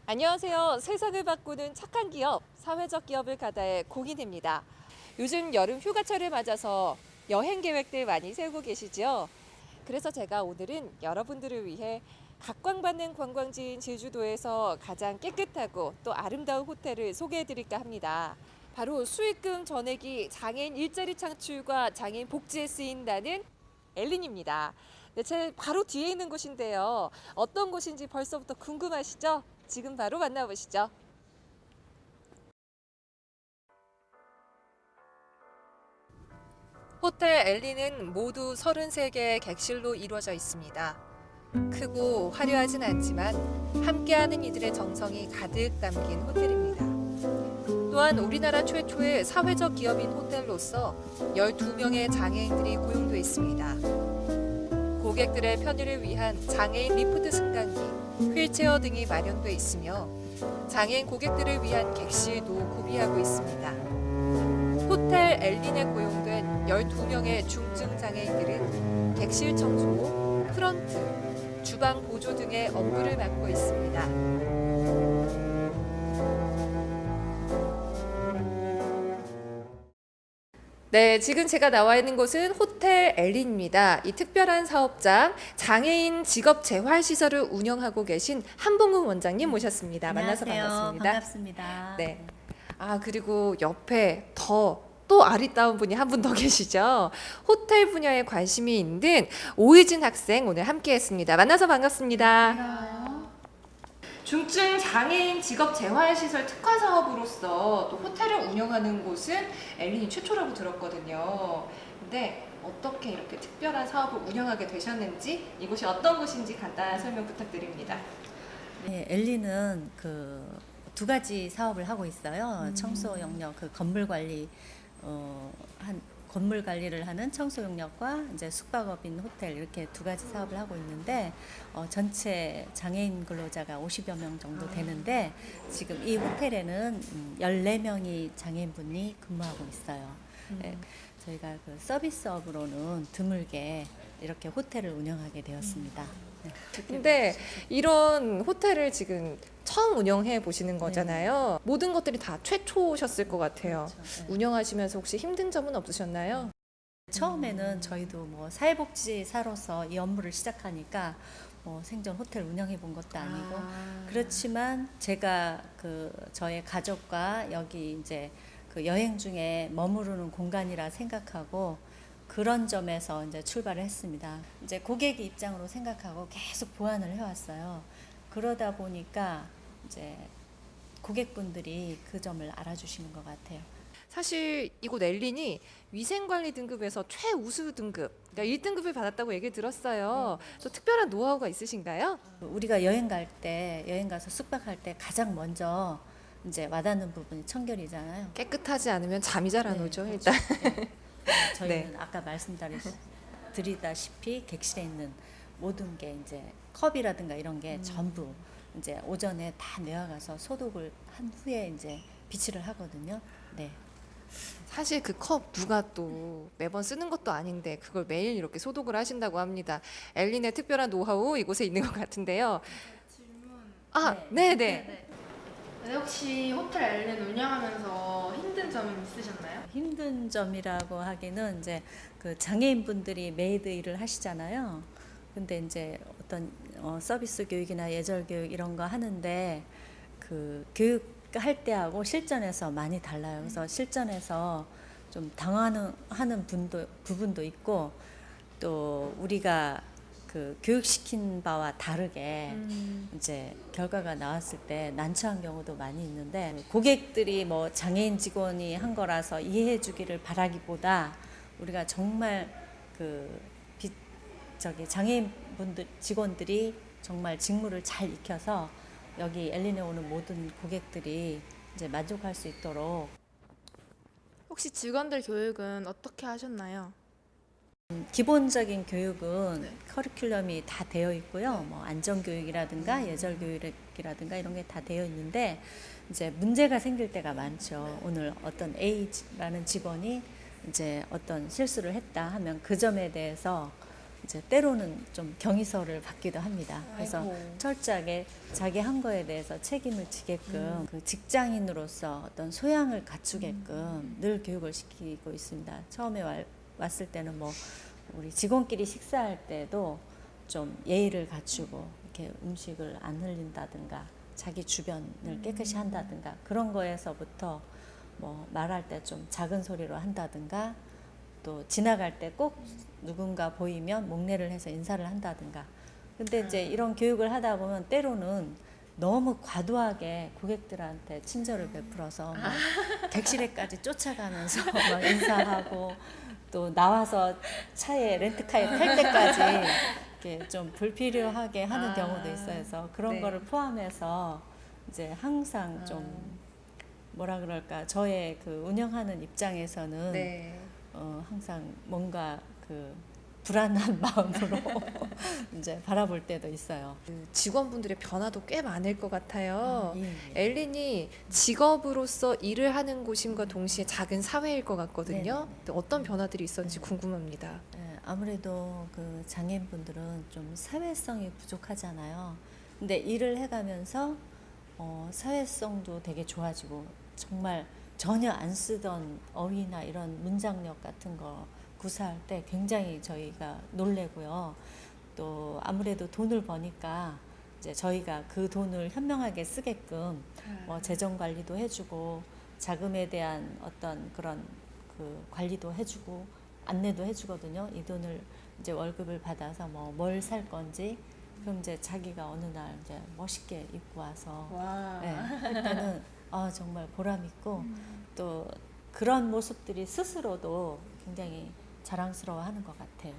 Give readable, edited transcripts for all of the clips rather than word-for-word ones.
안녕하세요. 세상을 바꾸는 착한 기업, 사회적 기업을 가다의 공인입니다. 요즘 여름 휴가철을 맞아서 여행 계획들 많이 세우고 계시죠? 그래서 제가 오늘은 여러분들을 위해 각광받는 관광지인 제주도에서 가장 깨끗하고 또 아름다운 호텔을 소개해 드릴까 합니다. 바로 수익금 전액이 장애인 일자리 창출과 장애인 복지에 쓰인다는 엘린입니다. 네, 제 바로 뒤에 있는 곳인데요. 어떤 곳인지 벌써부터 궁금하시죠? 지금 바로 만나보시죠. 호텔 엘리는 모두 33개의 객실로 이루어져 있습니다. 크고 화려하진 않지만 함께하는 이들의 정성이 가득 담긴 호텔입니다. 또한 우리나라 최초의 사회적 기업인 호텔로서 12명의 장애인들이 고용돼 있습니다. 고객들의 편의를 위한 장애인 리프트 승강기, 휠체어 등이 마련돼 있으며 장애인 고객들을 위한 객실도 구비하고 있습니다. 호텔 엘린에 고용된 12명의 중증 장애인들은 객실 청소, 프런트, 주방 보조 등의 업무를 맡고 있습니다. 네, 지금 제가 나와 있는 곳은 호텔 엘린입니다. 이 특별한 사업장 장애인 직업 재활 시설을 운영하고 계신 한봉근 원장님 모셨습니다. 만나서 안녕하세요. 반갑습니다. 반갑습니다. 네. 그리고 옆에 또 아리따운 분이 한 분 더 계시죠. 호텔 분야에 관심이 있는 오희진 학생 오늘 함께 했습니다. 만나서 반갑습니다. 중증 장애인 직업 재활시설 특화 사업으로서 또 호텔을 운영하는 곳은 엘린이 최초라고 들었거든요. 근데 어떻게 이렇게 특별한 사업을 운영하게 되셨는지, 이곳이 어떤 곳인지 간단한 설명 부탁드립니다. 네, 엘리는 그 두 가지 사업을 하고 있어요. 청소 영역 그 건물 관리 건물 관리를 하는 청소 영역과 이제 숙박업인 호텔 이렇게 두 가지 사업을 하고 있는데 전체 장애인 근로자가 50여 명 정도 되는데 지금 이 호텔에는 14명이 장애인분이 근무하고 있어요. 네, 저희가 그 서비스업으로는 드물게 이렇게 호텔을 운영하게 되었습니다. 네. 근데 이런 호텔을 지금 처음 운영해 보시는 거잖아요. 모든 것들이 다 최초셨을 것 같아요. 그렇죠. 네. 운영하시면서 혹시 힘든 점은 없으셨나요? 처음에는 저희도 뭐 사회복지사로서 이 업무를 시작하니까 뭐 생전 호텔 운영해 본 것도 아니고 그렇지만 제가 그 저의 가족과 여기 이제 그 여행 중에 머무르는 공간이라 생각하고 그런 점에서 이제 출발을 했습니다. 이제 고객 입장으로 생각하고 계속 보완을 해왔어요. 그러다 보니까 이제 고객분들이 그 점을 알아주시는 것 같아요. 사실 이곳 엘린이 위생관리 등급에서 최우수 등급, 그러니까 1등급을 받았다고 얘기 들었어요. 또 특별한 노하우가 있으신가요? 우리가 여행 가서 숙박할 때 가장 먼저 이제 와닿는 부분이 청결이잖아요. 깨끗하지 않으면 잠이 잘 안 네, 오죠, 그렇죠. 일단. 네. 저희는 아까 말씀드리다시피 객실에 있는 모든 게 이제 컵이라든가 이런 게 전부 이제 오전에 다 내어가서 소독을 한 후에 이제 비치를 하거든요. 네. 사실 그 컵 누가 또 매번 쓰는 것도 아닌데 그걸 매일 이렇게 소독을 하신다고 합니다. 엘린의 특별한 노하우 이곳에 있는 것 같은데요. 질문. 네네. 네, 혹시 호텔 엘린 운영하면서 힘든 점은 있으셨나요? 힘든 점이라고 하기는 이제 그 장애인분들이 메이드 일을 하시잖아요. 근데 이제 어떤 서비스 교육이나 예절 교육 이런 거 하는데 그 교육할 때하고 실전에서 많이 달라요. 그래서 실전에서 좀 당황하는 부분도 있고 또 우리가 그 교육시킨 바와 다르게 이제 결과가 나왔을 때 난처한 경우도 많이 있는데 고객들이 뭐 장애인 직원이 한 거라서 이해해 주기를 바라기보다 우리가 정말 그 장애인 분들 직원들이 정말 직무를 잘 익혀서 여기 엘린에 오는 모든 고객들이 이제 만족할 수 있도록 혹시 직원들 교육은 어떻게 하셨나요? 기본적인 교육은 커리큘럼이 다 되어 있고요. 뭐 안전교육이라든가 예절교육이라든가 이런 게 다 되어 있는데 이제 문제가 생길 때가 많죠. 오늘 어떤 A라는 직원이 이제 어떤 실수를 했다 하면 그 점에 대해서 이제 때로는 좀 경위서를 받기도 합니다. 그래서 아이고. 철저하게 자기 한 거에 대해서 책임을 지게끔 그 직장인으로서 어떤 소양을 갖추게끔 늘 교육을 시키고 있습니다. 처음에 왔을 때는 뭐 우리 직원끼리 식사할 때도 좀 예의를 갖추고 이렇게 음식을 안 흘린다든가 자기 주변을 깨끗이 한다든가 그런 거에서부터 뭐 말할 때 좀 작은 소리로 한다든가 또 지나갈 때 꼭 누군가 보이면 목례를 해서 인사를 한다든가. 근데 이제 이런 교육을 하다 보면 때로는 너무 과도하게 고객들한테 친절을 베풀어서 막 객실에까지 쫓아가면서 막 인사하고 또 나와서 차에 렌트카에 탈 때까지 이렇게 좀 불필요하게 하는 경우도 있어요. 그래서 그런 네. 거를 포함해서 이제 항상 좀 뭐라 그럴까 저의 그 운영하는 입장에서는 네. 항상 뭔가 그 불안한 마음으로 이제 바라볼 때도 있어요. 그 직원분들의 변화도 꽤 많을 것 같아요. 예, 예. 엘린이 직업으로서 일을 하는 곳임과 동시에 작은 사회일 것 같거든요. 네네네. 또 어떤 변화들이 있었는지 궁금합니다. 예, 아무래도 그 장애인분들은 좀 사회성이 부족하잖아요. 근데 일을 해가면서 사회성도 되게 좋아지고 정말 전혀 안 쓰던 어휘나 이런 문장력 같은 거 구사할 때 굉장히 저희가 놀래고요. 또 아무래도 돈을 버니까 이제 저희가 그 돈을 현명하게 쓰게끔 뭐 재정 관리도 해주고 자금에 대한 어떤 그런 그 관리도 해주고 안내도 해주거든요. 이 돈을 이제 월급을 받아서 뭐 뭘 살 건지 그럼 이제 자기가 어느 날 이제 멋있게 입고 와서 와. 네, 할 때는 정말 보람 있고 또 그런 모습들이 스스로도 굉장히 자랑스러워하는 것 같아요.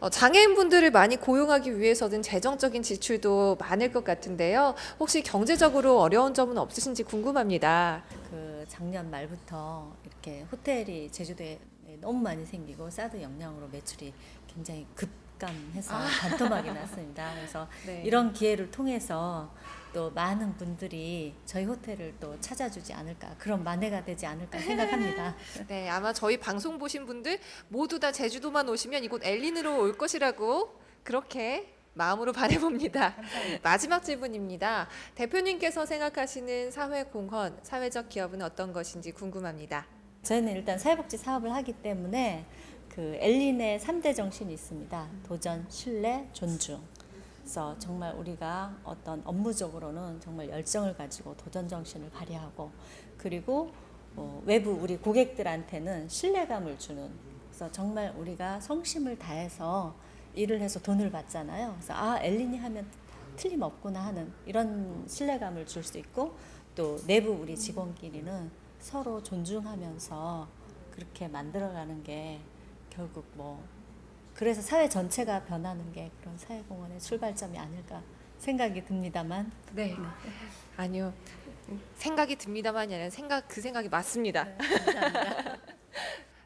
장애인분들을 많이 고용하기 위해서는 재정적인 지출도 많을 것 같은데요. 혹시 경제적으로 어려운 점은 없으신지 궁금합니다. 그 작년 말부터 이렇게 호텔이 제주도에 너무 많이 생기고 사드 영향으로 매출이 굉장히 급감해서 반토막이 났습니다. 그래서 네. 이런 기회를 통해서 또 많은 분들이 저희 호텔을 또 찾아주지 않을까 그런 만회가 되지 않을까 생각합니다. 네, 아마 저희 방송 보신 분들 모두 다 제주도만 오시면 이곳 엘린으로 올 것이라고 그렇게 마음으로 바라봅니다. 마지막 질문입니다. 대표님께서 생각하시는 사회공헌, 사회적 기업은 어떤 것인지 궁금합니다. 저희는 일단 사회복지 사업을 하기 때문에 그 엘린의 3대 정신이 있습니다. 도전, 신뢰, 존중. 그래서 정말 우리가 어떤 업무적으로는 정말 열정을 가지고 도전 정신을 발휘하고 그리고 외부 우리 고객들한테는 신뢰감을 주는 그래서 정말 우리가 성심을 다해서 일을 해서 돈을 받잖아요. 그래서 엘린이 하면 틀림없구나 하는 이런 신뢰감을 줄 수 있고 또 내부 우리 직원끼리는 서로 존중하면서 그렇게 만들어가는 게 결국 뭐 그래서 사회 전체가 변하는 게 그런 사회공헌의 출발점이 아닐까 생각이 듭니다만. 네. 아니요. 생각이 듭니다만이 아니라 그 생각이 맞습니다. 감사합니다.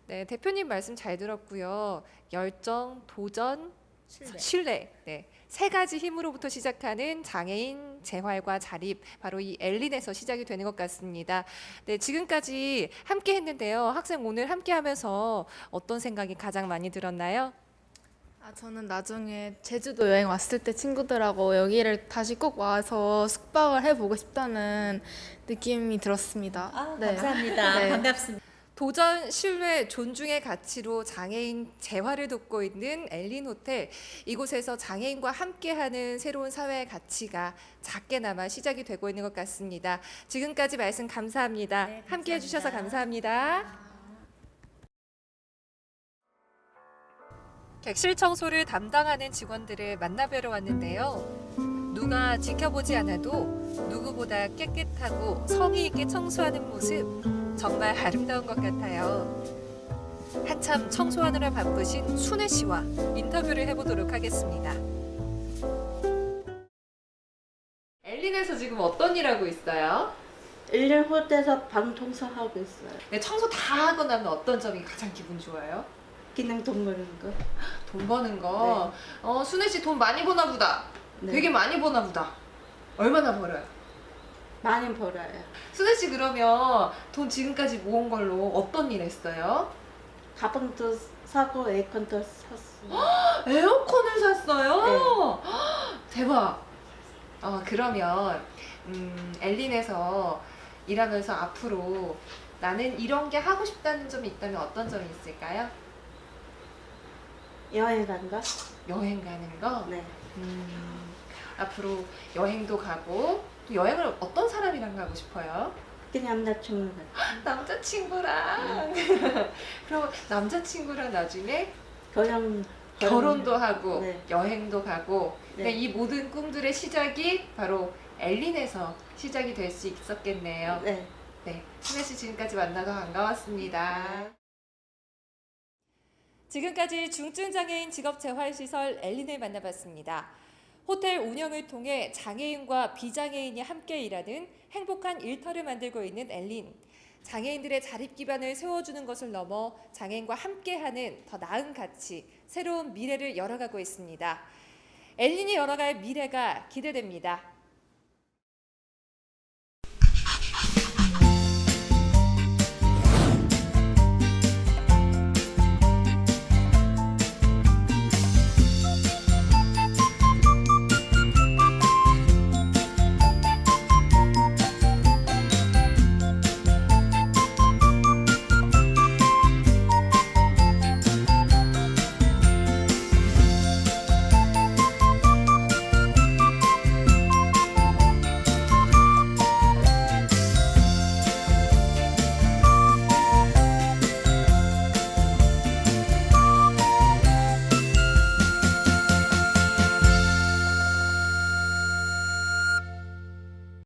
네, 대표님 말씀 잘 들었고요. 열정, 도전, 신뢰. 신뢰. 네. 세 가지 힘으로부터 시작하는 장애인 재활과 자립, 바로 이 엘린에서 시작이 되는 것 같습니다. 네, 지금까지 함께 했는데요. 학생 오늘 함께 하면서 어떤 생각이 가장 많이 들었나요? 저는 나중에 제주도 여행 왔을 때 친구들하고 여기를 다시 꼭 와서 숙박을 해보고 싶다는 느낌이 들었습니다. 네. 감사합니다. 네. 반갑습니다. 도전, 신뢰, 존중의 가치로 장애인 재활을 돕고 있는 엘린 호텔. 이곳에서 장애인과 함께하는 새로운 사회의 가치가 작게나마 시작이 되고 있는 것 같습니다. 지금까지 말씀 감사합니다. 네, 함께해 주셔서 감사합니다. 감사합니다. 객실 청소를 담당하는 직원들을 만나뵈러 왔는데요. 누가 지켜보지 않아도 누구보다 깨끗하고 성의 있게 청소하는 모습 정말 아름다운 것 같아요. 한참 청소하느라 바쁘신 순애 씨와 인터뷰를 해보도록 하겠습니다. 엘린에서 지금 어떤 일 하고 있어요? 1년 호텔에서 방통사하고 있어요. 네, 청소 다 하고 나면 어떤 점이 가장 기분 좋아요? 그냥 돈 버는 거. 돈 버는 거. 순애 씨 돈 많이 버나 보다. 네. 되게 많이 버나 보다. 얼마나 벌어요? 많이 벌어요. 순애 씨 그러면 돈 지금까지 모은 걸로 어떤 일 했어요? 가방도 사고 에어컨도 샀어요. 에어컨을 샀어요? 네. 대박. 그러면 엘린에서 일하면서 앞으로 나는 이런 게 하고 싶다는 점이 있다면 어떤 점이 있을까요? 여행 간 거? 여행 가는 거? 네. 앞으로 여행도 가고 또 여행을 어떤 사람이랑 가고 싶어요? 그냥 남자친구가. 남자친구랑. 그럼 남자친구랑 나중에 결혼 결혼도 하고 네. 여행도 가고 네. 그러니까 이 모든 꿈들의 시작이 바로 엘린에서 시작이 될 수 있었겠네요. 네. 네, 신혜 씨 지금까지 만나서 반가웠습니다. 지금까지 중증장애인 직업재활시설 엘린을 만나봤습니다. 호텔 운영을 통해 장애인과 비장애인이 함께 일하는 행복한 일터를 만들고 있는 엘린. 장애인들의 자립 기반을 세워주는 것을 넘어 장애인과 함께하는 더 나은 가치, 새로운 미래를 열어가고 있습니다. 엘린이 열어갈 미래가 기대됩니다.